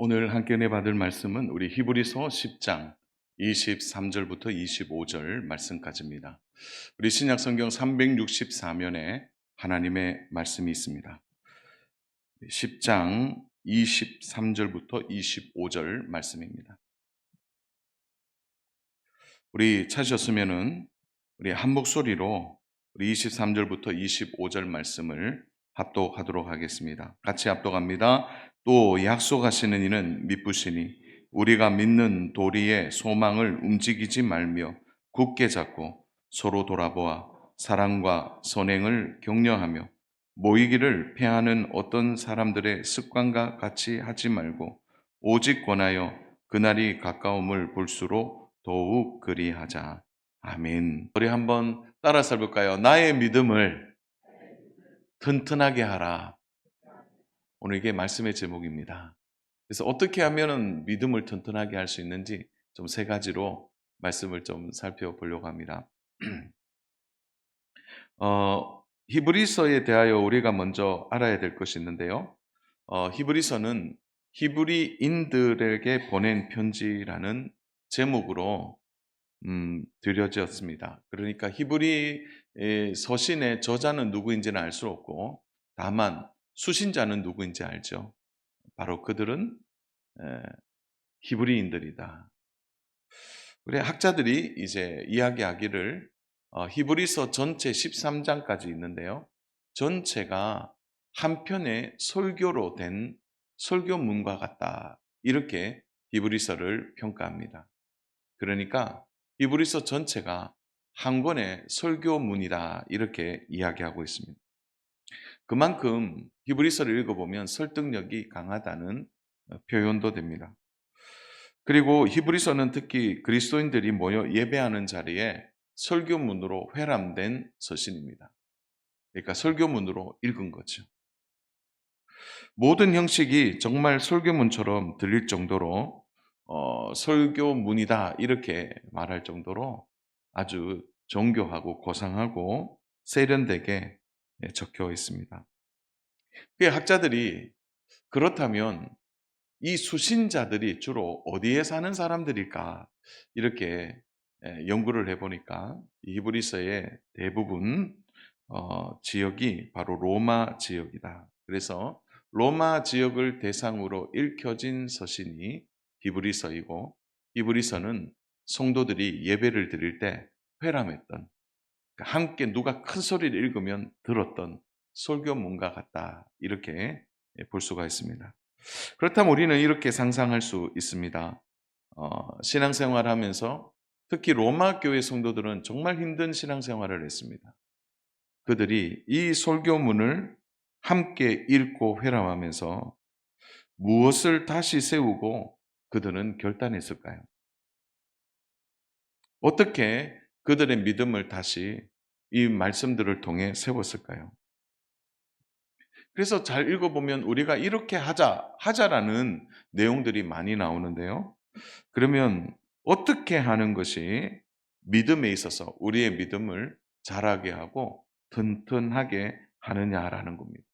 오늘 함께 은혜 받을 말씀은 우리 히브리서 10장 23절부터 25절 말씀까지입니다. 우리 신약 성경 364면에 하나님의 말씀이 있습니다. 10장 23절부터 25절 말씀입니다. 우리 찾으셨으면은 우리 한 목소리로 우리 23절부터 25절 말씀을 합독하도록 하겠습니다. 같이 합독합니다. 또 약속하시는 이는 미쁘시니 우리가 믿는 도리의 소망을 움직이지 말며 굳게 잡고 서로 돌아보아 사랑과 선행을 격려하며 모이기를 패하는 어떤 사람들의 습관과 같이 하지 말고 오직 권하여 그날이 가까움을 볼수록 더욱 그리하자. 아멘. 우리 한번 따라 살볼까요? 나의 믿음을 튼튼하게 하라. 오늘 이게 말씀의 제목입니다. 그래서 어떻게 하면은 믿음을 튼튼하게 할 수 있는지 좀 세 가지로 말씀을 좀 살펴보려고 합니다. 히브리서에 대하여 우리가 먼저 알아야 될 것이 있는데요. 히브리서는 히브리인들에게 보낸 편지라는 제목으로 들여졌습니다. 그러니까 히브리 서신의 저자는 누구인지는 알 수 없고 다만 수신자는 누구인지 알죠. 바로 그들은 에, 히브리인들이다. 그래 학자들이 이제 이야기하기를 히브리서 전체 13장까지 있는데요. 전체가 한 편의 설교로 된 설교문과 같다. 이렇게 히브리서를 평가합니다. 그러니까 히브리서 전체가 한 권의 설교문이다. 이렇게 이야기하고 있습니다. 그만큼 히브리서를 읽어보면 설득력이 강하다는 표현도 됩니다. 그리고 히브리서는 특히 그리스도인들이 모여 예배하는 자리에 설교문으로 회람된 서신입니다. 그러니까 설교문으로 읽은 거죠. 모든 형식이 정말 설교문처럼 들릴 정도로 설교문이다 이렇게 말할 정도로 아주 정교하고 고상하고 세련되게 적혀 있습니다. 그 학자들이 그렇다면 이 수신자들이 주로 어디에 사는 사람들일까 이렇게 연구를 해보니까 히브리서의 대부분 지역이 바로 로마 지역이다. 그래서 로마 지역을 대상으로 읽혀진 서신이 히브리서이고 히브리서는 성도들이 예배를 드릴 때 회람했던 그러니까 함께 누가 큰 소리를 읽으면 들었던 설교문과 같다. 이렇게 볼 수가 있습니다. 그렇다면 우리는 이렇게 상상할 수 있습니다. 신앙생활을 하면서 특히 로마 교회 성도들은 정말 힘든 신앙생활을 했습니다. 그들이 이 설교문을 함께 읽고 회람하면서 무엇을 다시 세우고 그들은 결단했을까요? 어떻게 그들의 믿음을 다시 이 말씀들을 통해 세웠을까요? 그래서 잘 읽어보면 우리가 이렇게 하자라는 내용들이 많이 나오는데요. 그러면 어떻게 하는 것이 믿음에 있어서 우리의 믿음을 자라게 하고 튼튼하게 하느냐라는 겁니다.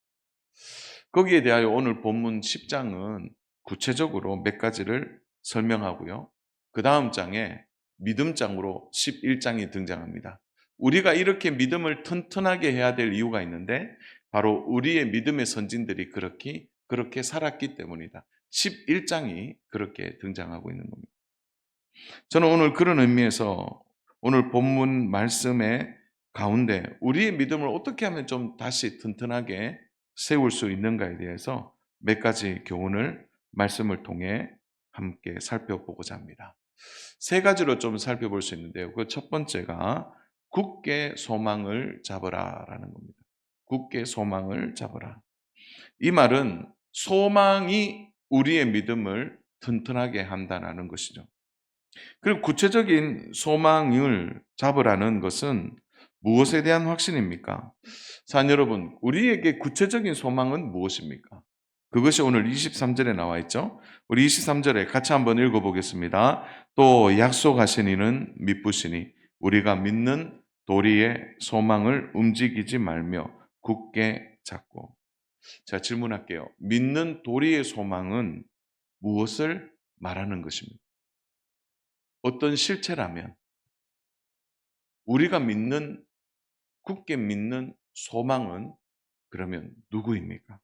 거기에 대하여 오늘 본문 10장은 구체적으로 몇 가지를 설명하고요. 그 다음 장에 믿음장으로 11장이 등장합니다. 우리가 이렇게 믿음을 튼튼하게 해야 될 이유가 있는데 바로 우리의 믿음의 선진들이 그렇게 살았기 때문이다. 11장이 그렇게 등장하고 있는 겁니다. 저는 오늘 그런 의미에서 오늘 본문 말씀의 가운데 우리의 믿음을 어떻게 하면 좀 다시 튼튼하게 세울 수 있는가에 대해서 몇 가지 교훈을 말씀을 통해 함께 살펴보고자 합니다. 세 가지로 좀 살펴볼 수 있는데요. 그 첫 번째가 굳게 소망을 잡으라라는 겁니다. 굳게 소망을 잡으라. 이 말은 소망이 우리의 믿음을 튼튼하게 한다는 것이죠. 그리고 구체적인 소망을 잡으라는 것은 무엇에 대한 확신입니까? 자, 여러분, 우리에게 구체적인 소망은 무엇입니까? 그것이 오늘 23절에 나와 있죠. 우리 23절에 같이 한번 읽어보겠습니다. 또 약속하신 이는 미쁘시니 우리가 믿는 도리의 소망을 움직이지 말며 굳게 잡고. 자, 질문할게요. 믿는 도리의 소망은 무엇을 말하는 것입니까? 어떤 실체라면 우리가 믿는 굳게 믿는 소망은 그러면 누구입니까?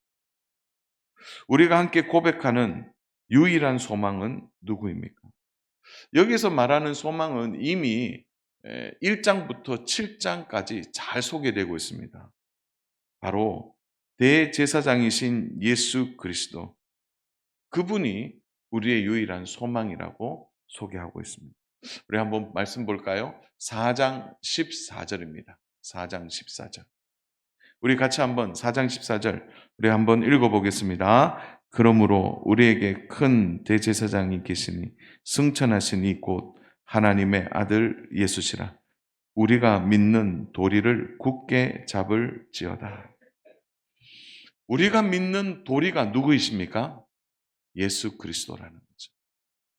우리가 함께 고백하는 유일한 소망은 누구입니까? 여기서 말하는 소망은 이미 1장부터 7장까지 잘 소개되고 있습니다. 바로 대제사장이신 예수 그리스도, 그분이 우리의 유일한 소망이라고 소개하고 있습니다. 우리 한번 말씀 볼까요? 4장 14절입니다. 4장 14절. 우리 같이 한번 4장 14절 우리 한번 읽어보겠습니다. 그러므로 우리에게 큰 대제사장이 계시니 승천하신 이 곧 하나님의 아들 예수시라. 우리가 믿는 도리를 굳게 잡을지어다. 우리가 믿는 도리가 누구이십니까? 예수 그리스도라는 거죠.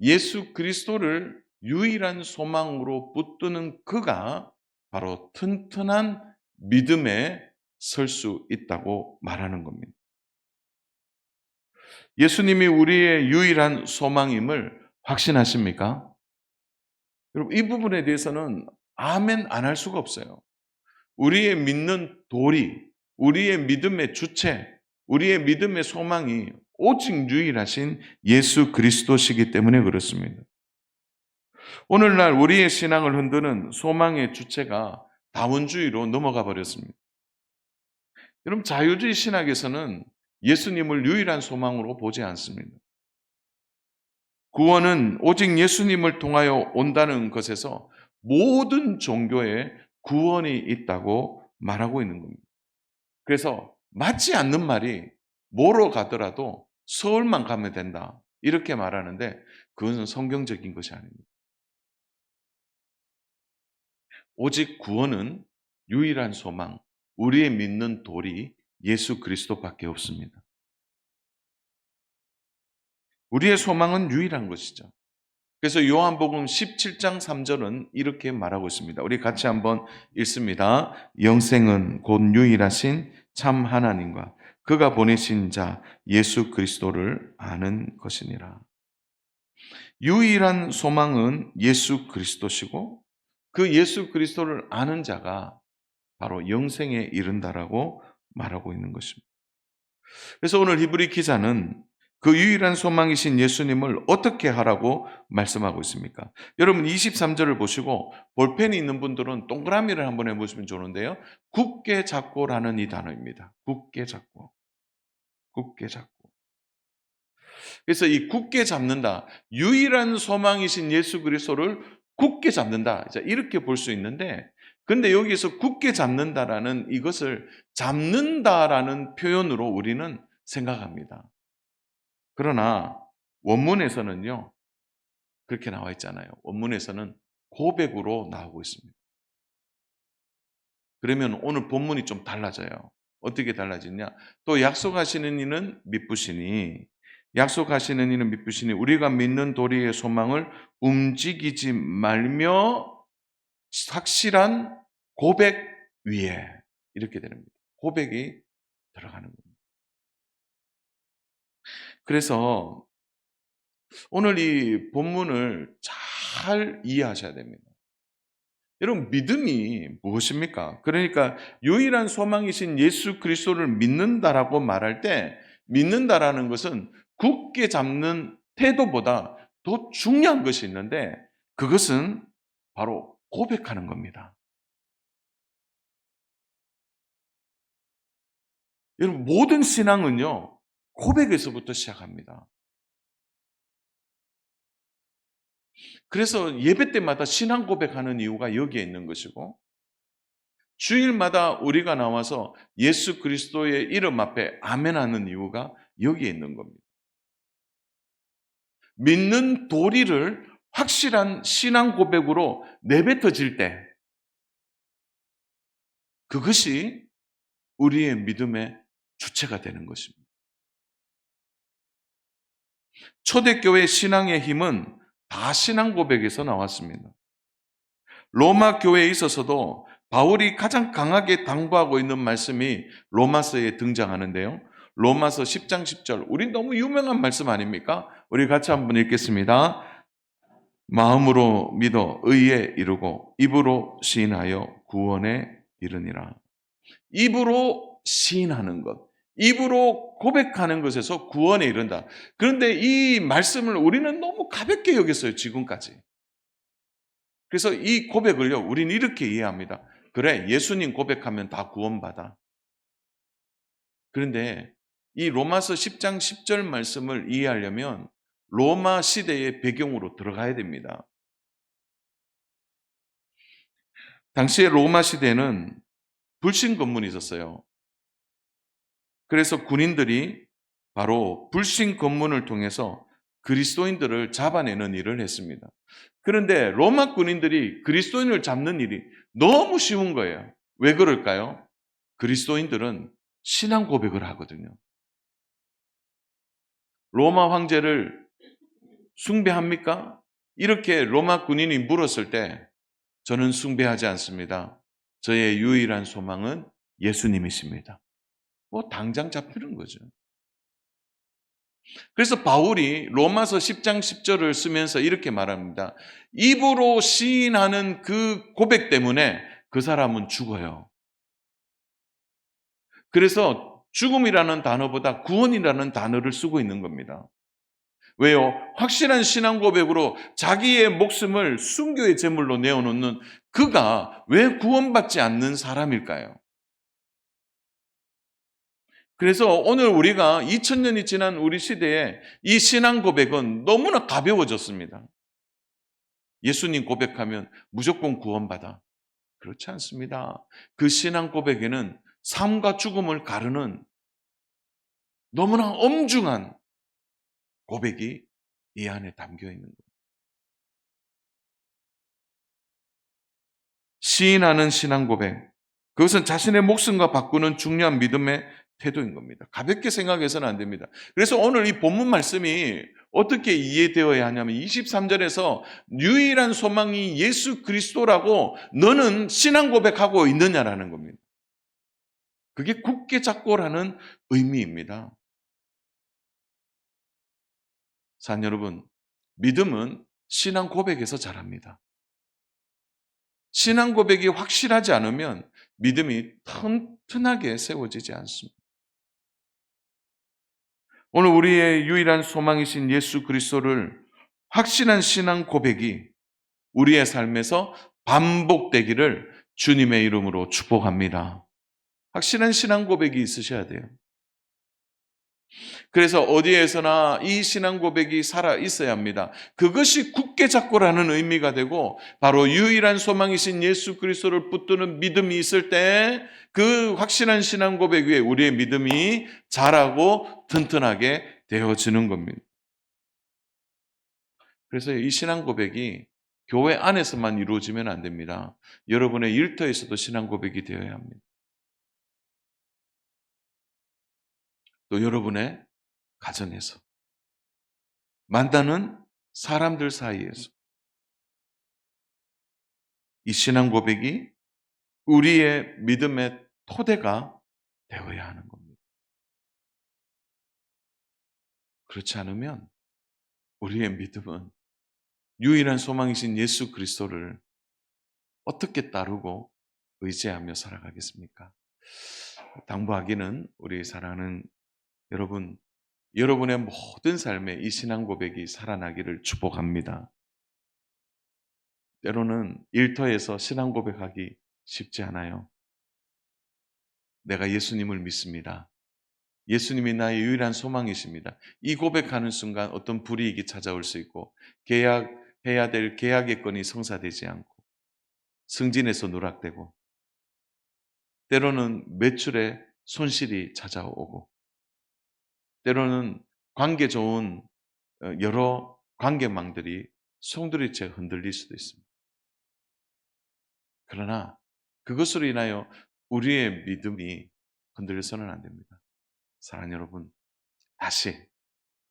예수 그리스도를 유일한 소망으로 붙드는 그가 바로 튼튼한 믿음에 설 수 있다고 말하는 겁니다. 예수님이 우리의 유일한 소망임을 확신하십니까? 여러분, 이 부분에 대해서는 아멘 안 할 수가 없어요. 우리의 믿는 도리, 우리의 믿음의 주체, 우리의 믿음의 소망이 오직 유일하신 예수 그리스도시기 때문에 그렇습니다. 오늘날 우리의 신앙을 흔드는 소망의 주체가 다원주의로 넘어가 버렸습니다. 여러분, 자유주의 신학에서는 예수님을 유일한 소망으로 보지 않습니다. 구원은 오직 예수님을 통하여 온다는 것에서 모든 종교에 구원이 있다고 말하고 있는 겁니다. 그래서 맞지 않는 말이 뭐로 가더라도 서울만 가면 된다, 이렇게 말하는데 그것은 성경적인 것이 아닙니다. 오직 구원은 유일한 소망, 우리의 믿는 도리 예수 그리스도밖에 없습니다. 우리의 소망은 유일한 것이죠. 그래서 요한복음 17장 3절은 이렇게 말하고 있습니다. 우리 같이 한번 읽습니다. 영생은 곧 유일하신 참 하나님과 그가 보내신 자 예수 그리스도를 아는 것이니라. 유일한 소망은 예수 그리스도시고 그 예수 그리스도를 아는 자가 바로 영생에 이른다라고 말하고 있는 것입니다. 그래서 오늘 히브리 기자는 그 유일한 소망이신 예수님을 어떻게 하라고 말씀하고 있습니까? 여러분 23절을 보시고 볼펜이 있는 분들은 동그라미를 한번 해보시면 좋은데요. 굳게 잡고라는 이 단어입니다. 굳게 잡고. 굳게 잡고. 그래서 이 굳게 잡는다, 유일한 소망이신 예수 그리스도를 굳게 잡는다, 이렇게 볼 수 있는데, 근데 여기서 굳게 잡는다라는 이것을 잡는다라는 표현으로 우리는 생각합니다. 그러나 원문에서는요, 그렇게 나와 있잖아요. 원문에서는 고백으로 나오고 있습니다. 그러면 오늘 본문이 좀 달라져요. 어떻게 달라지냐? 또 약속하시는 이는 미쁘시니, 약속하시는 이는 미쁘시니 우리가 믿는 도리의 소망을 움직이지 말며 확실한 고백 위에, 이렇게 되는 겁니다. 고백이 들어가는 겁니다. 그래서 오늘 이 본문을 잘 이해하셔야 됩니다. 여러분, 믿음이 무엇입니까? 그러니까 유일한 소망이신 예수 그리스도를 믿는다라고 말할 때, 믿는다라는 것은 굳게 잡는 태도보다 더 중요한 것이 있는데, 그것은 바로 고백하는 겁니다. 여러분, 모든 신앙은요, 고백에서부터 시작합니다. 그래서 예배 때마다 신앙 고백하는 이유가 여기에 있는 것이고, 주일마다 우리가 나와서 예수 그리스도의 이름 앞에 아멘하는 이유가 여기에 있는 겁니다. 믿는 도리를 확실한 신앙 고백으로 내뱉어질 때, 그것이 우리의 믿음의 주체가 되는 것입니다. 초대교회 신앙의 힘은 다 신앙 고백에서 나왔습니다. 로마 교회에 있어서도 바울이 가장 강하게 당부하고 있는 말씀이 로마서에 등장하는데요. 로마서 10장 10절. 우리 너무 유명한 말씀 아닙니까? 우리 같이 한번 읽겠습니다. 마음으로 믿어 의에 이르고 입으로 시인하여 구원에 이르니라. 입으로 시인하는 것, 입으로 고백하는 것에서 구원에 이른다. 그런데 이 말씀을 우리는 너무 가볍게 여겼어요, 지금까지. 그래서 이 고백을요, 우리는 이렇게 이해합니다. 그래, 예수님 고백하면 다 구원받아. 그런데 이 로마서 10장 10절 말씀을 이해하려면 로마 시대의 배경으로 들어가야 됩니다. 당시에 로마 시대는 불신 검문이 있었어요. 그래서 군인들이 바로 불신 검문을 통해서 그리스도인들을 잡아내는 일을 했습니다. 그런데 로마 군인들이 그리스도인을 잡는 일이 너무 쉬운 거예요. 왜 그럴까요? 그리스도인들은 신앙 고백을 하거든요. 로마 황제를 숭배합니까? 이렇게 로마 군인이 물었을 때 저는 숭배하지 않습니다. 저의 유일한 소망은 예수님이십니다. 당장 잡히는 거죠. 그래서 바울이 로마서 10장 10절을 쓰면서 이렇게 말합니다. 입으로 시인하는 그 고백 때문에 그 사람은 죽어요. 그래서 죽음이라는 단어보다 구원이라는 단어를 쓰고 있는 겁니다. 왜요? 확실한 신앙 고백으로 자기의 목숨을 순교의 제물로 내어놓는 그가 왜 구원받지 않는 사람일까요? 그래서 오늘 우리가 2000년이 지난 우리 시대에 이 신앙 고백은 너무나 가벼워졌습니다. 예수님 고백하면 무조건 구원받아. 그렇지 않습니다. 그 신앙 고백에는 삶과 죽음을 가르는 너무나 엄중한 고백이 이 안에 담겨 있는 거예요. 시인하는 신앙 고백. 그것은 자신의 목숨과 바꾸는 중요한 믿음의 태도인 겁니다. 가볍게 생각해서는 안 됩니다. 그래서 오늘 이 본문 말씀이 어떻게 이해되어야 하냐면 23절에서 유일한 소망이 예수 그리스도라고 너는 신앙 고백하고 있느냐라는 겁니다. 그게 굳게 잡고라는 의미입니다. 사랑 여러분, 믿음은 신앙 고백에서 자랍니다. 신앙 고백이 확실하지 않으면 믿음이 튼튼하게 세워지지 않습니다. 오늘 우리의 유일한 소망이신 예수 그리스도를 확실한 신앙 고백이 우리의 삶에서 반복되기를 주님의 이름으로 축복합니다. 확실한 신앙 고백이 있으셔야 돼요. 그래서 어디에서나 이 신앙 고백이 살아 있어야 합니다. 그것이 굳게 잡고라는 의미가 되고 바로 유일한 소망이신 예수 그리스도를 붙드는 믿음이 있을 때 그 확실한 신앙 고백 위에 우리의 믿음이 자라고 튼튼하게 되어지는 겁니다. 그래서 이 신앙 고백이 교회 안에서만 이루어지면 안 됩니다. 여러분의 일터에서도 신앙 고백이 되어야 합니다. 또 여러분의 가정에서, 만나는 사람들 사이에서 이 신앙 고백이 우리의 믿음의 토대가 되어야 하는 겁니다. 그렇지 않으면 우리의 믿음은 유일한 소망이신 예수 그리스도를 어떻게 따르고 의지하며 살아가겠습니까? 당부하기는 우리 사랑하는 여러분, 여러분의 모든 삶에 이 신앙 고백이 살아나기를 축복합니다. 때로는 일터에서 신앙 고백하기 쉽지 않아요. 내가 예수님을 믿습니다. 예수님이 나의 유일한 소망이십니다. 이 고백하는 순간 어떤 불이익이 찾아올 수 있고 계약해야 될 계약의 건이 성사되지 않고 승진에서 누락되고 때로는 매출에 손실이 찾아오고 때로는 관계 좋은 여러 관계망들이 송두리째 흔들릴 수도 있습니다. 그러나 그것으로 인하여 우리의 믿음이 흔들려서는 안 됩니다. 사랑하는 여러분, 다시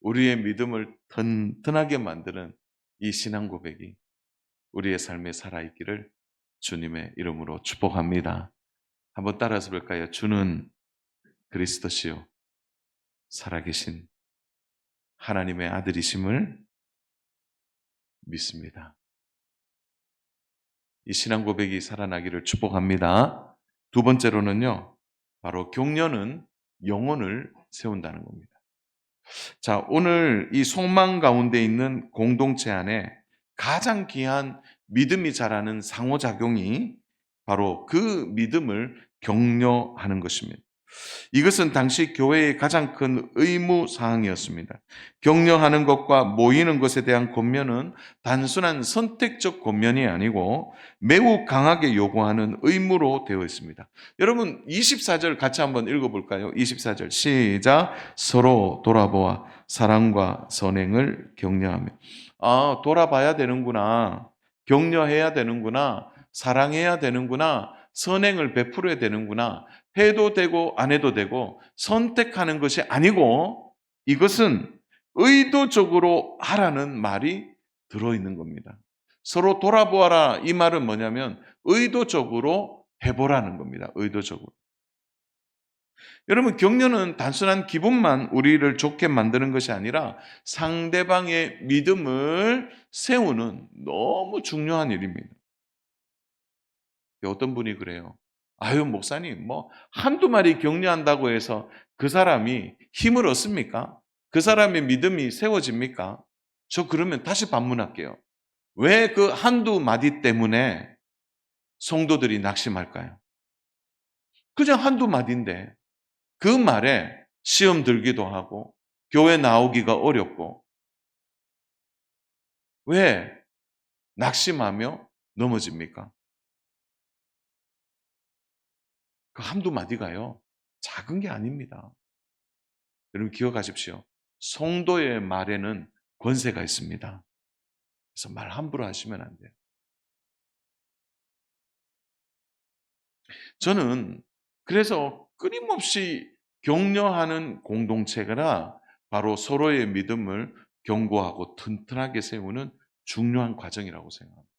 우리의 믿음을 튼튼하게 만드는 이 신앙 고백이 우리의 삶에 살아있기를 주님의 이름으로 축복합니다. 한번 따라서 볼까요? 주는 그리스도시요 살아계신 하나님의 아들이심을 믿습니다. 이 신앙 고백이 살아나기를 축복합니다. 두 번째로는요, 바로 격려는 영혼을 세운다는 겁니다. 자, 오늘 이 소망 가운데 있는 공동체 안에 가장 귀한 믿음이 자라는 상호작용이 바로 그 믿음을 격려하는 것입니다. 이것은 당시 교회의 가장 큰 의무 사항이었습니다. 격려하는 것과 모이는 것에 대한 권면은 단순한 선택적 권면이 아니고 매우 강하게 요구하는 의무로 되어 있습니다. 여러분 24절 같이 한번 읽어볼까요? 24절 시작. 서로 돌아보아 사랑과 선행을 격려하며. 아, 돌아봐야 되는구나. 격려해야 되는구나. 사랑해야 되는구나. 선행을 베풀어야 되는구나. 해도 되고 안 해도 되고 선택하는 것이 아니고 이것은 의도적으로 하라는 말이 들어있는 겁니다. 서로 돌아보아라 이 말은 뭐냐면 의도적으로 해보라는 겁니다. 의도적으로. 여러분 격려는 단순한 기분만 우리를 좋게 만드는 것이 아니라 상대방의 믿음을 세우는 너무 중요한 일입니다. 어떤 분이 그래요. 아유, 목사님, 한두 마리 격려한다고 해서 그 사람이 힘을 얻습니까? 그 사람의 믿음이 세워집니까? 저 그러면 다시 반문할게요. 왜 그 한두 마디 때문에 성도들이 낙심할까요? 그냥 한두 마디인데 그 말에 시험 들기도 하고 교회 나오기가 어렵고 왜 낙심하며 넘어집니까? 그 한두 마디가요, 작은 게 아닙니다. 여러분 기억하십시오. 성도의 말에는 권세가 있습니다. 그래서 말 함부로 하시면 안 돼요. 저는 그래서 끊임없이 격려하는 공동체가 바로 서로의 믿음을 견고하고 튼튼하게 세우는 중요한 과정이라고 생각합니다.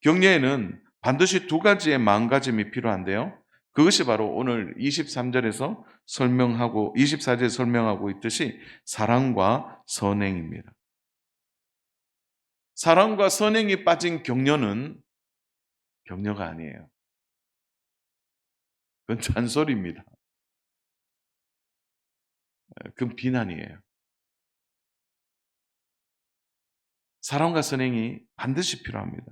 격려에는 반드시 두 가지의 마음가짐이 필요한데요. 그것이 바로 오늘 23절에서 설명하고 24절에 설명하고 있듯이 사랑과 선행입니다. 사랑과 선행이 빠진 격려는 격려가 아니에요. 그건 잔소리입니다. 그건 비난이에요. 사랑과 선행이 반드시 필요합니다.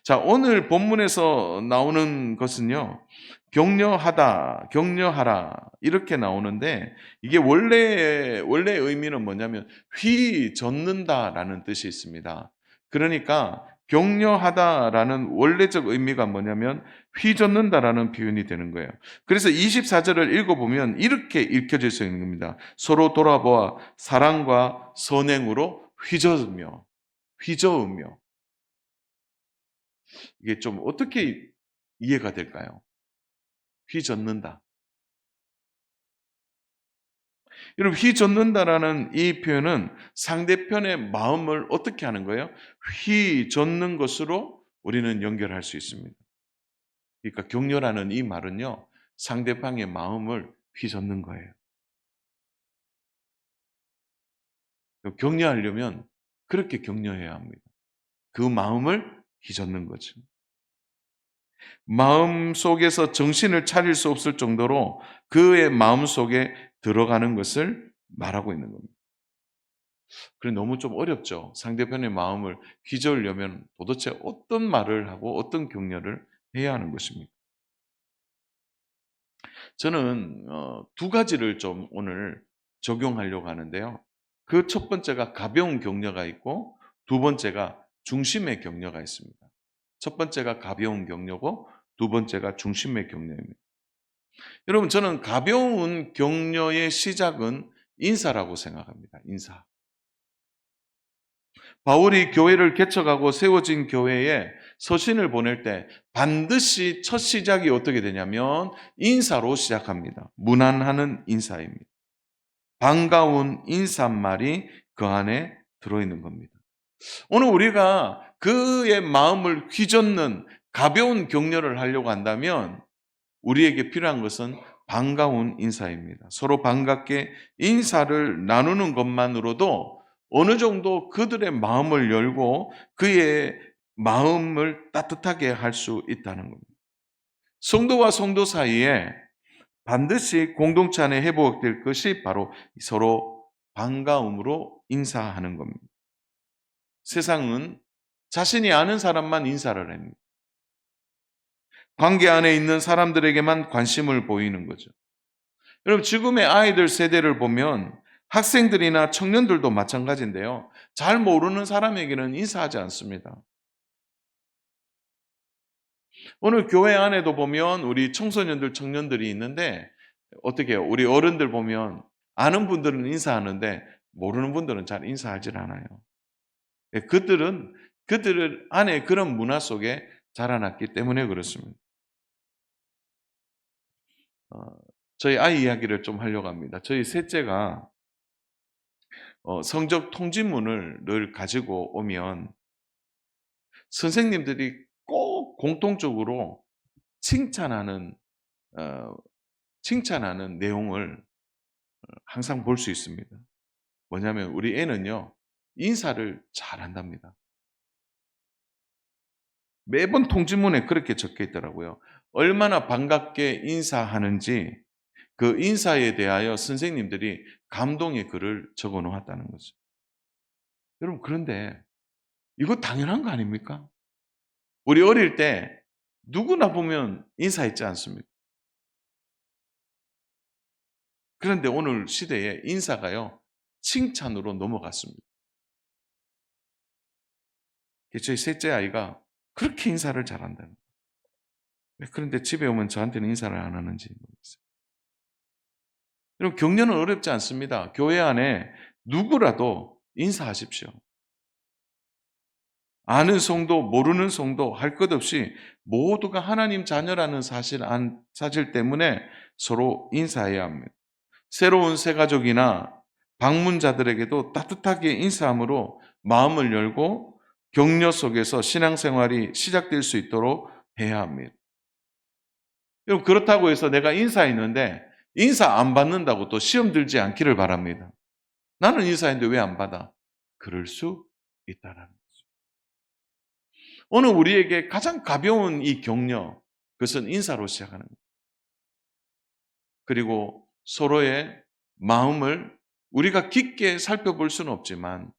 자, 오늘 본문에서 나오는 것은요, 격려하다, 격려하라 이렇게 나오는데 이게 원래 의미는 뭐냐면 휘젓는다라는 뜻이 있습니다. 그러니까 격려하다라는 원래적 의미가 뭐냐면 휘젓는다라는 표현이 되는 거예요. 그래서 24절을 읽어보면 이렇게 읽혀질 수 있는 겁니다. 서로 돌아보아 사랑과 선행으로 휘저으며. 이게 좀 어떻게 이해가 될까요? 휘젓는다. 여러분 휘젓는다라는 이 표현은 상대편의 마음을 어떻게 하는 거예요? 휘젓는 것으로 우리는 연결할 수 있습니다. 그러니까 격려라는 이 말은요, 상대방의 마음을 휘젓는 거예요. 격려하려면 그렇게 격려해야 합니다. 그 마음을 휘젓는 거죠. 마음 속에서 정신을 차릴 수 없을 정도로 그의 마음 속에 들어가는 것을 말하고 있는 겁니다. 그래 너무 좀 어렵죠. 상대편의 마음을 휘저으려면 도대체 어떤 말을 하고 어떤 격려를 해야 하는 것입니까? 저는 두 가지를 좀 오늘 적용하려고 하는데요. 그 첫 번째가 가벼운 격려가 있고 두 번째가 중심의 격려가 있습니다. 첫 번째가 가벼운 격려고 두 번째가 중심의 격려입니다. 여러분 저는 가벼운 격려의 시작은 인사라고 생각합니다. 인사. 바울이 교회를 개척하고 세워진 교회에 서신을 보낼 때 반드시 첫 시작이 어떻게 되냐면 인사로 시작합니다. 문안하는 인사입니다. 반가운 인사말이 그 안에 들어있는 겁니다. 오늘 우리가 그의 마음을 휘젓는 가벼운 격려를 하려고 한다면 우리에게 필요한 것은 반가운 인사입니다. 서로 반갑게 인사를 나누는 것만으로도 어느 정도 그들의 마음을 열고 그의 마음을 따뜻하게 할 수 있다는 겁니다. 성도와 성도 사이에 반드시 공동체 안에 회복될 것이 바로 서로 반가움으로 인사하는 겁니다. 세상은 자신이 아는 사람만 인사를 합니다. 관계 안에 있는 사람들에게만 관심을 보이는 거죠. 여러분, 지금의 아이들 세대를 보면 학생들이나 청년들도 마찬가지인데요. 잘 모르는 사람에게는 인사하지 않습니다. 오늘 교회 안에도 보면 우리 청소년들, 청년들이 있는데 어떻게 해요? 우리 어른들 보면 아는 분들은 인사하는데 모르는 분들은 잘 인사하지 않아요. 그들 안에 그런 문화 속에 자라났기 때문에 그렇습니다. 어, 저희 아이 이야기를 좀 하려고 합니다. 저희 셋째가 성적 통지문을 늘 가지고 오면 선생님들이 꼭 공통적으로 칭찬하는 어, 칭찬하는 내용을 항상 볼 수 있습니다. 뭐냐면 우리 애는요, 인사를 잘한답니다. 매번 통지문에 그렇게 적혀 있더라고요. 얼마나 반갑게 인사하는지 그 인사에 대하여 선생님들이 감동의 글을 적어 놓았다는 거죠. 여러분, 그런데 이거 당연한 거 아닙니까? 우리 어릴 때 누구나 보면 인사했지 않습니까? 그런데 오늘 시대에 인사가요, 칭찬으로 넘어갔습니다. 저희 셋째 아이가 그렇게 인사를 잘한다는 거예요. 그런데 집에 오면 저한테는 인사를 안 하는지 모르겠어요. 여러분, 격려는 어렵지 않습니다. 교회 안에 누구라도 인사하십시오. 아는 성도, 모르는 성도 할 것 없이 모두가 하나님 자녀라는 사실 때문에 서로 인사해야 합니다. 새로운 새가족이나 방문자들에게도 따뜻하게 인사함으로 마음을 열고 격려 속에서 신앙생활이 시작될 수 있도록 해야 합니다. 여러분, 그렇다고 해서 내가 인사했는데 인사 안 받는다고 또 시험 들지 않기를 바랍니다. 나는 인사했는데 왜 안 받아? 그럴 수 있다라는 거죠. 오늘 우리에게 가장 가벼운 이 격려, 그것은 인사로 시작하는 거예요. 그리고 서로의 마음을 우리가 깊게 살펴볼 수는 없지만,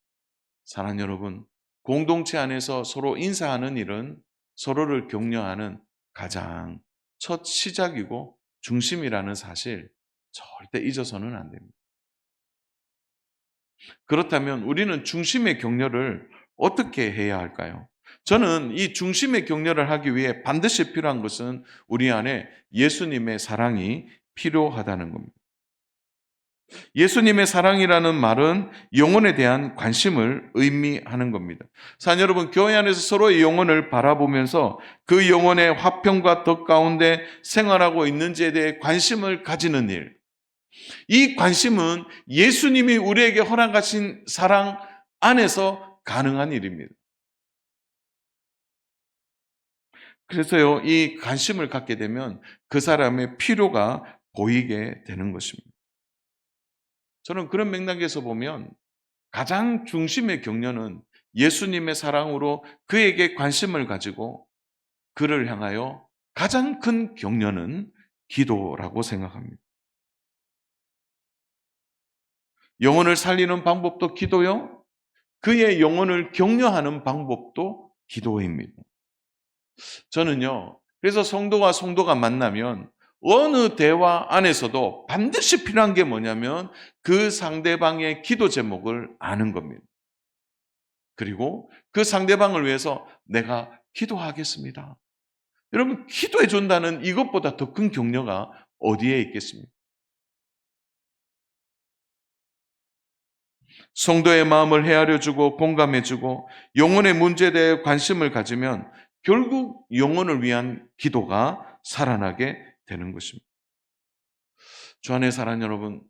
사랑하는 여러분, 공동체 안에서 서로 인사하는 일은 서로를 격려하는 가장 첫 시작이고 중심이라는 사실 절대 잊어서는 안 됩니다. 그렇다면 우리는 중심의 격려를 어떻게 해야 할까요? 저는 이 중심의 격려를 하기 위해 반드시 필요한 것은 우리 안에 예수님의 사랑이 필요하다는 겁니다. 예수님의 사랑이라는 말은 영혼에 대한 관심을 의미하는 겁니다. 사랑 여러분, 교회 안에서 서로의 영혼을 바라보면서 그 영혼의 화평과 덕 가운데 생활하고 있는지에 대해 관심을 가지는 일. 이 관심은 예수님이 우리에게 허락하신 사랑 안에서 가능한 일입니다. 그래서요, 이 관심을 갖게 되면 그 사람의 필요가 보이게 되는 것입니다. 저는 그런 맥락에서 보면 가장 중심의 격려는 예수님의 사랑으로 그에게 관심을 가지고 그를 향하여 가장 큰 격려는 기도라고 생각합니다. 영혼을 살리는 방법도 기도요. 그의 영혼을 격려하는 방법도 기도입니다. 저는요, 그래서 성도와 성도가 만나면 어느 대화 안에서도 반드시 필요한 게 뭐냐면 그 상대방의 기도 제목을 아는 겁니다. 그리고 그 상대방을 위해서 내가 기도하겠습니다. 여러분, 기도해 준다는 이것보다 더 큰 격려가 어디에 있겠습니까? 성도의 마음을 헤아려 주고 공감해 주고 영혼의 문제에 대해 관심을 가지면 결국 영혼을 위한 기도가 살아나게 되는 것입니다. 주 안에 사랑하는 여러분,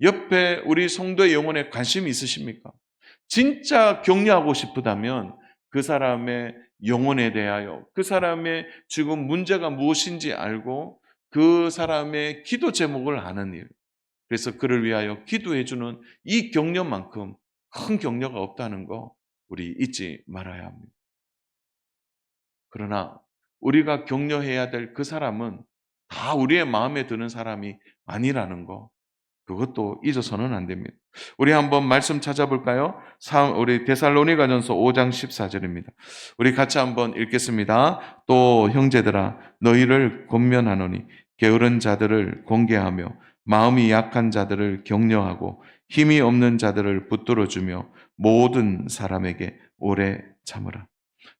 옆에 우리 성도의 영혼에 관심이 있으십니까? 진짜 격려하고 싶다면 그 사람의 영혼에 대하여 그 사람의 지금 문제가 무엇인지 알고 그 사람의 기도 제목을 아는 일. 그래서 그를 위하여 기도해 주는 이 격려만큼 큰 격려가 없다는 거 우리 잊지 말아야 합니다. 그러나 우리가 격려해야 될 그 사람은 다 우리의 마음에 드는 사람이 아니라는 거, 그것도 잊어서는 안 됩니다. 우리 한번 말씀 찾아볼까요? 우리 데살로니가전서 5장 14절입니다. 우리 같이 한번 읽겠습니다. 또 형제들아 너희를 권면하노니 게으른 자들을 공개하며 마음이 약한 자들을 격려하고 힘이 없는 자들을 붙들어 주며 모든 사람에게 오래 참으라.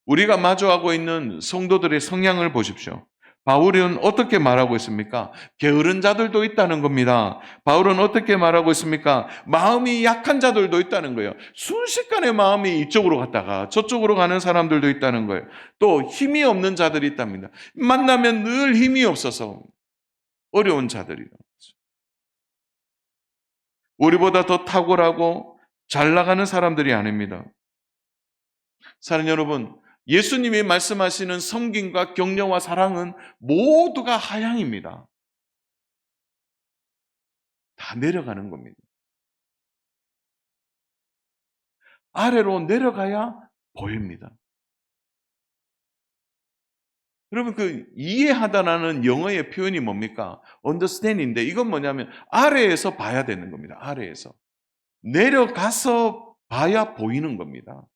우리가 마주하고 있는 성도들의 성향을 보십시오. 바울은 어떻게 말하고 있습니까? 게으른 자들도 있다는 겁니다. 바울은 어떻게 말하고 있습니까? 마음이 약한 자들도 있다는 거예요. 순식간에 마음이 이쪽으로 갔다가 저쪽으로 가는 사람들도 있다는 거예요. 또 힘이 없는 자들이 있답니다. 만나면 늘 힘이 없어서 어려운 자들이다. 우리보다 더 탁월하고 잘 나가는 사람들이 아닙니다. 사랑하는 여러분, 예수님이 말씀하시는 섬김과 격려와 사랑은 모두가 하향입니다. 다 내려가는 겁니다. 아래로 내려가야 보입니다. 여러분, 그 이해하다라는 영어의 표현이 뭡니까? understand인데 이건 뭐냐면 아래에서 봐야 되는 겁니다. 아래에서. 내려가서 봐야 보이는 겁니다.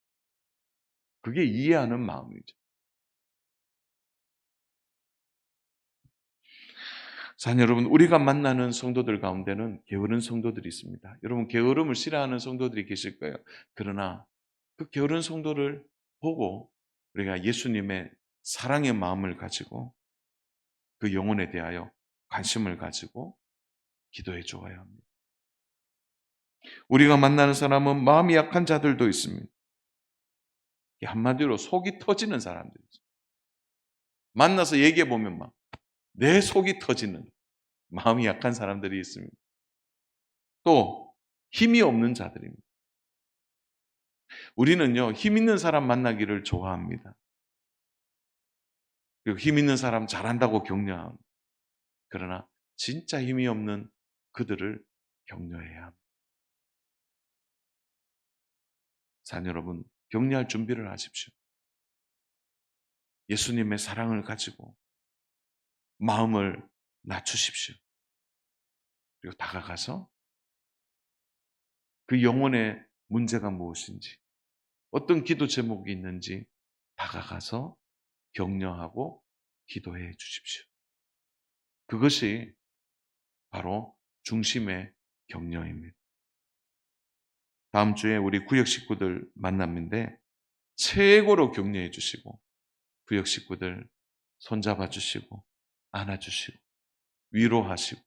그게 이해하는 마음이죠. 자, 여러분, 우리가 만나는 성도들 가운데는 게으른 성도들이 있습니다. 여러분, 게으름을 싫어하는 성도들이 계실 거예요. 그러나 그 게으른 성도를 보고 우리가 예수님의 사랑의 마음을 가지고 그 영혼에 대하여 관심을 가지고 기도해 주어야 합니다. 우리가 만나는 사람은 마음이 약한 자들도 있습니다. 한마디로 속이 터지는 사람들이죠. 만나서 얘기해 보면 막 내 속이 터지는 마음이 약한 사람들이 있습니다. 또 힘이 없는 자들입니다. 우리는요, 힘 있는 사람 만나기를 좋아합니다. 그리고 힘 있는 사람 잘한다고 격려합니다. 그러나 진짜 힘이 없는 그들을 격려해야 합니다. 자녀 여러분, 격려할 준비를 하십시오. 예수님의 사랑을 가지고 마음을 낮추십시오. 그리고 다가가서 그 영혼의 문제가 무엇인지, 어떤 기도 제목이 있는지 다가가서 격려하고 기도해 주십시오. 그것이 바로 중심의 격려입니다. 다음 주에 우리 구역 식구들 만남인데 최고로 격려해 주시고 구역 식구들 손잡아 주시고 안아 주시고 위로하시고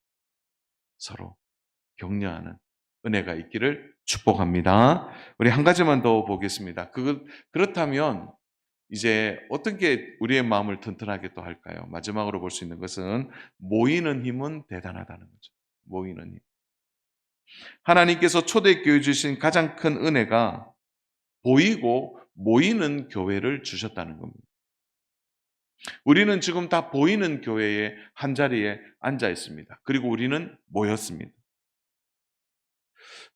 서로 격려하는 은혜가 있기를 축복합니다. 우리 한 가지만 더 보겠습니다. 그렇다면 이제 어떻게 우리의 마음을 튼튼하게 또 할까요? 마지막으로 볼 수 있는 것은 모이는 힘은 대단하다는 거죠. 모이는 힘. 하나님께서 초대교회 주신 가장 큰 은혜가 보이고 모이는 교회를 주셨다는 겁니다. 우리는 지금 다 보이는 교회의 한 자리에 앉아 있습니다. 그리고 우리는 모였습니다.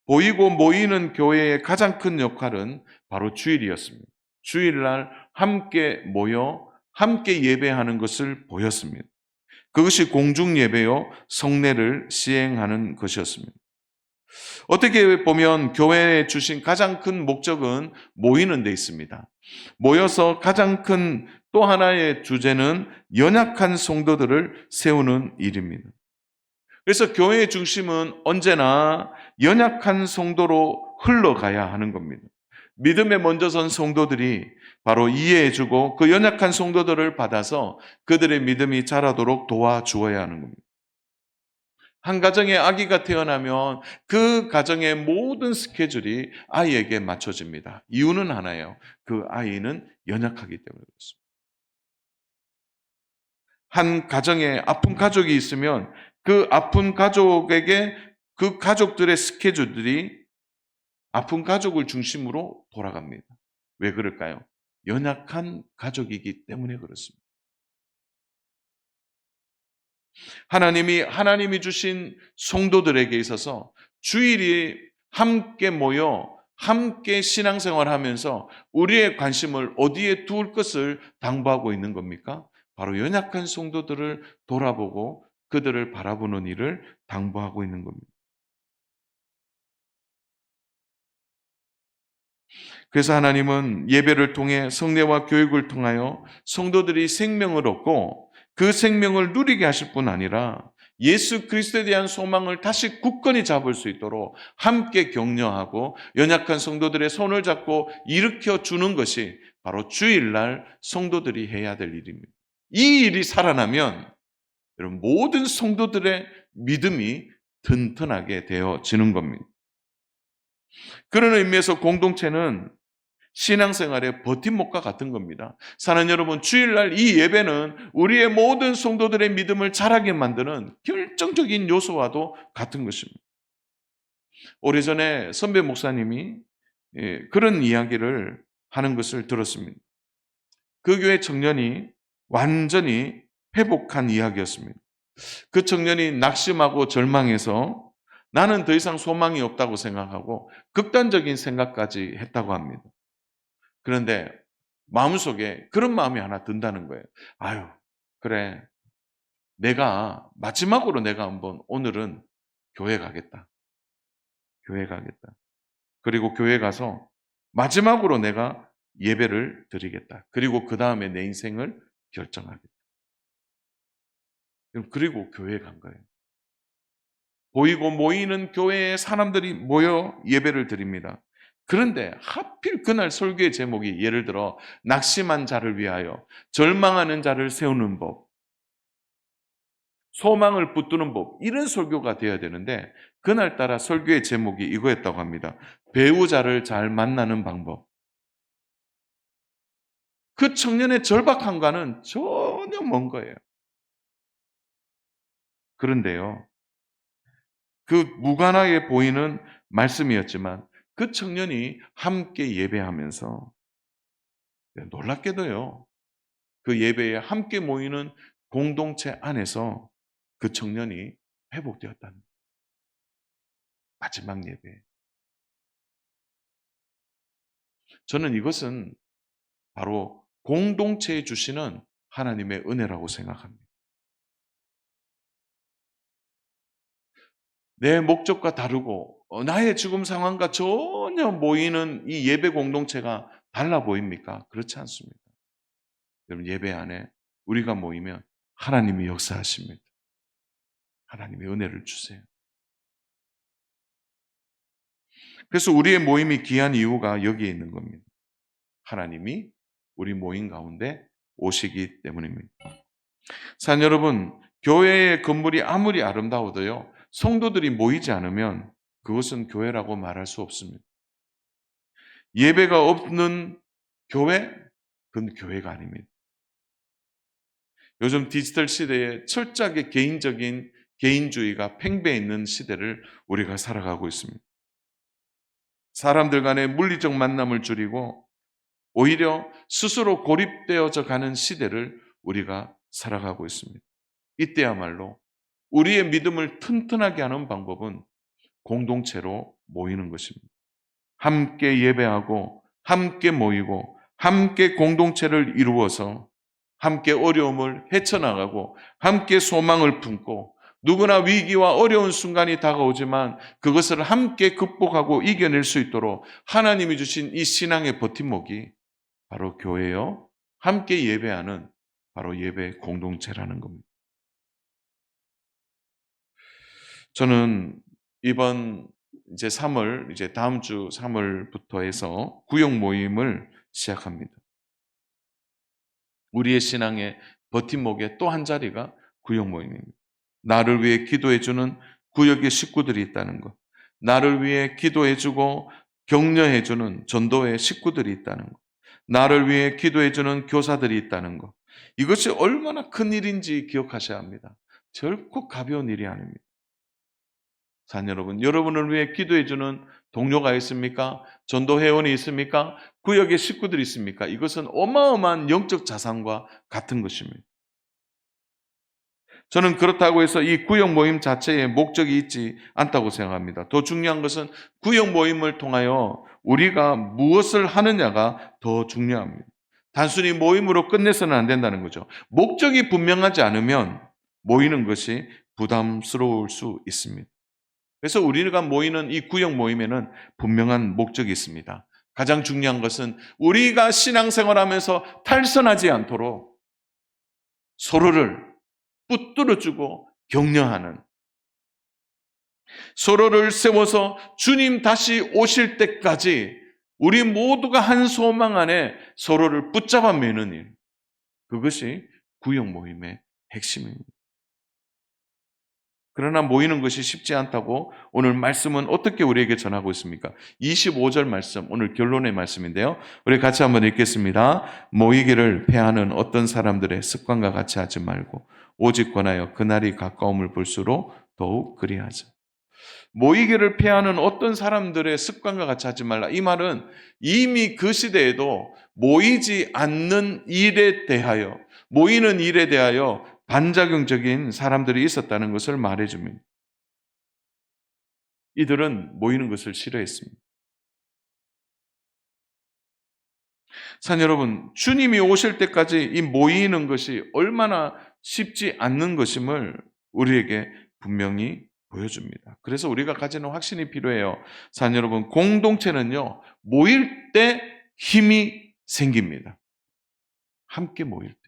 보이고 모이는 교회의 가장 큰 역할은 바로 주일이었습니다. 주일날 함께 모여 함께 예배하는 것을 보였습니다. 그것이 공중 예배요 성례를 시행하는 것이었습니다. 어떻게 보면 교회에 주신 가장 큰 목적은 모이는 데 있습니다. 모여서 가장 큰 또 하나의 주제는 연약한 성도들을 세우는 일입니다. 그래서 교회의 중심은 언제나 연약한 성도로 흘러가야 하는 겁니다. 믿음에 먼저 선 성도들이 바로 이해해주고 그 연약한 성도들을 받아서 그들의 믿음이 자라도록 도와주어야 하는 겁니다. 한 가정에 아기가 태어나면 그 가정의 모든 스케줄이 아이에게 맞춰집니다. 이유는 하나예요. 그 아이는 연약하기 때문에 그렇습니다. 한 가정에 아픈 가족이 있으면 그 아픈 가족에게 그 가족들의 스케줄들이 아픈 가족을 중심으로 돌아갑니다. 왜 그럴까요? 연약한 가족이기 때문에 그렇습니다. 하나님이 주신 성도들에게 있어서 주일이 함께 모여 함께 신앙생활하면서 우리의 관심을 어디에 둘 것을 당부하고 있는 겁니까? 바로 연약한 성도들을 돌아보고 그들을 바라보는 일을 당부하고 있는 겁니다. 그래서 하나님은 예배를 통해 성례와 교육을 통하여 성도들이 생명을 얻고 그 생명을 누리게 하실 뿐 아니라 예수 그리스도에 대한 소망을 다시 굳건히 잡을 수 있도록 함께 격려하고 연약한 성도들의 손을 잡고 일으켜 주는 것이 바로 주일날 성도들이 해야 될 일입니다. 이 일이 살아나면 여러분 모든 성도들의 믿음이 튼튼하게 되어지는 겁니다. 그런 의미에서 공동체는 신앙생활의 버팀목과 같은 겁니다. 사랑하는 여러분, 주일날 이 예배는 우리의 모든 성도들의 믿음을 자라게 만드는 결정적인 요소와도 같은 것입니다. 오래전에 선배 목사님이 그런 이야기를 하는 것을 들었습니다. 그 교회 청년이 완전히 회복한 이야기였습니다. 그 청년이 낙심하고 절망해서 나는 더 이상 소망이 없다고 생각하고 극단적인 생각까지 했다고 합니다. 그런데 마음속에 그런 마음이 하나 든다는 거예요. 아유, 그래. 마지막으로 내가 한번 오늘은 교회 가겠다. 교회 가겠다. 그리고 교회 가서 마지막으로 내가 예배를 드리겠다. 그리고 그 다음에 내 인생을 결정하겠다. 그리고 교회에 간 거예요. 보이고 모이는 교회에 사람들이 모여 예배를 드립니다. 그런데 하필 그날 설교의 제목이 예를 들어 낙심한 자를 위하여 절망하는 자를 세우는 법, 소망을 붙드는 법, 이런 설교가 되어야 되는데 그날따라 설교의 제목이 이거였다고 합니다. 배우자를 잘 만나는 방법. 그 청년의 절박함과는 전혀 먼 거예요. 그런데요, 그 무관하게 보이는 말씀이었지만 그 청년이 함께 예배하면서 놀랍게도요, 그 예배에 함께 모이는 공동체 안에서 그 청년이 회복되었다는 마지막 예배. 저는 이것은 바로 공동체에 주시는 하나님의 은혜라고 생각합니다. 내 목적과 다르고 나의 지금 상황과 전혀 모이는 이 예배 공동체가 달라 보입니까? 그렇지 않습니다. 여러분 예배 안에 우리가 모이면 하나님이 역사하십니다. 하나님의 은혜를 주세요. 그래서 우리의 모임이 귀한 이유가 여기에 있는 겁니다. 하나님이 우리 모임 가운데 오시기 때문입니다. 사랑하는 여러분, 교회의 건물이 아무리 아름다워도요, 성도들이 모이지 않으면 그것은 교회라고 말할 수 없습니다. 예배가 없는 교회? 그건 교회가 아닙니다. 요즘 디지털 시대에 철저하게 개인적인 개인주의가 팽배해 있는 시대를 우리가 살아가고 있습니다. 사람들 간의 물리적 만남을 줄이고 오히려 스스로 고립되어져 가는 시대를 우리가 살아가고 있습니다. 이때야말로 우리의 믿음을 튼튼하게 하는 방법은 공동체로 모이는 것입니다. 함께 예배하고 함께 모이고 함께 공동체를 이루어서 함께 어려움을 헤쳐나가고 함께 소망을 품고 누구나 위기와 어려운 순간이 다가오지만 그것을 함께 극복하고 이겨낼 수 있도록 하나님이 주신 이 신앙의 버팀목이 바로 교회요. 함께 예배하는 바로 예배 공동체라는 겁니다. 저는 이번 이제 다음 주 3월부터 해서 구역 모임을 시작합니다. 우리의 신앙의 버팀목의 또 한 자리가 구역 모임입니다. 나를 위해 기도해주는 구역의 식구들이 있다는 것. 나를 위해 기도해주고 격려해주는 전도의 식구들이 있다는 것. 나를 위해 기도해주는 교사들이 있다는 것. 이것이 얼마나 큰 일인지 기억하셔야 합니다. 결코 가벼운 일이 아닙니다. 사랑 여러분, 여러분을 위해 기도해주는 동료가 있습니까? 전도 회원이 있습니까? 구역의 식구들이 있습니까? 이것은 어마어마한 영적 자산과 같은 것입니다. 저는 그렇다고 해서 이 구역 모임 자체에 목적이 있지 않다고 생각합니다. 더 중요한 것은 구역 모임을 통하여 우리가 무엇을 하느냐가 더 중요합니다. 단순히 모임으로 끝내서는 안 된다는 거죠. 목적이 분명하지 않으면 모이는 것이 부담스러울 수 있습니다. 그래서 우리가 모이는 이 구역 모임에는 분명한 목적이 있습니다. 가장 중요한 것은 우리가 신앙생활하면서 탈선하지 않도록 서로를 붙들어주고 격려하는, 서로를 세워서 주님 다시 오실 때까지 우리 모두가 한 소망 안에 서로를 붙잡아 매는 일, 그것이 구역 모임의 핵심입니다. 그러나 모이는 것이 쉽지 않다고 오늘 말씀은 어떻게 우리에게 전하고 있습니까? 25절 말씀, 오늘 결론의 말씀인데요. 우리 같이 한번 읽겠습니다. 모이기를 패하는 어떤 사람들의 습관과 같이 하지 말고 오직 권하여 그날이 가까움을 볼수록 더욱 그리하자. 모이기를 패하는 어떤 사람들의 습관과 같이 하지 말라. 이 말은 이미 그 시대에도 모이지 않는 일에 대하여, 모이는 일에 대하여 반작용적인 사람들이 있었다는 것을 말해줍니다. 이들은 모이는 것을 싫어했습니다. 산 여러분, 주님이 오실 때까지 이 모이는 것이 얼마나 쉽지 않는 것임을 우리에게 분명히 보여줍니다. 그래서 우리가 가지는 확신이 필요해요. 산 여러분, 공동체는요, 모일 때 힘이 생깁니다. 함께 모일 때.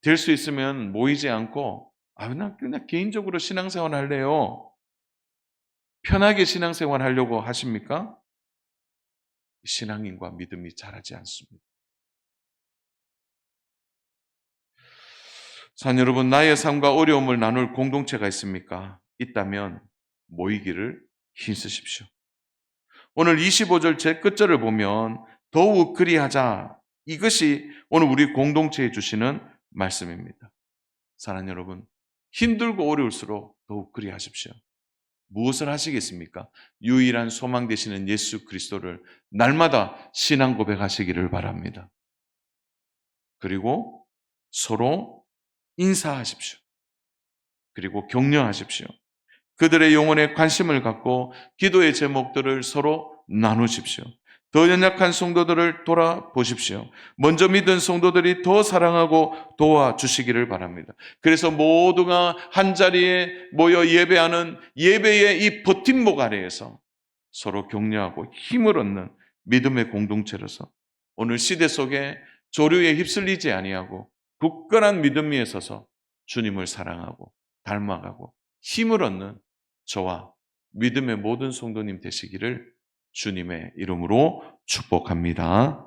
될 수 있으면 모이지 않고, 나 그냥 개인적으로 신앙생활 할래요. 편하게 신앙생활 하려고 하십니까? 신앙인과 믿음이 자라지 않습니다. 산 여러분, 나의 삶과 어려움을 나눌 공동체가 있습니까? 있다면 모이기를 힘쓰십시오. 오늘 25절 제 끝절을 보면 더욱 그리하자, 이것이 오늘 우리 공동체에 주시는 말씀입니다. 사랑하는 여러분, 힘들고 어려울수록 더욱 그리하십시오. 무엇을 하시겠습니까? 유일한 소망 되시는 예수 그리스도를 날마다 신앙 고백하시기를 바랍니다. 그리고 서로 인사하십시오. 그리고 격려하십시오. 그들의 영혼에 관심을 갖고 기도의 제목들을 서로 나누십시오. 더 연약한 성도들을 돌아보십시오. 먼저 믿은 성도들이 더 사랑하고 도와주시기를 바랍니다. 그래서 모두가 한자리에 모여 예배하는 예배의 이 버팀목 아래에서 서로 격려하고 힘을 얻는 믿음의 공동체로서 오늘 시대 속에 조류에 휩쓸리지 아니하고 굳건한 믿음 위에 서서 주님을 사랑하고 닮아가고 힘을 얻는 저와 믿음의 모든 성도님 되시기를 주님의 이름으로 축복합니다.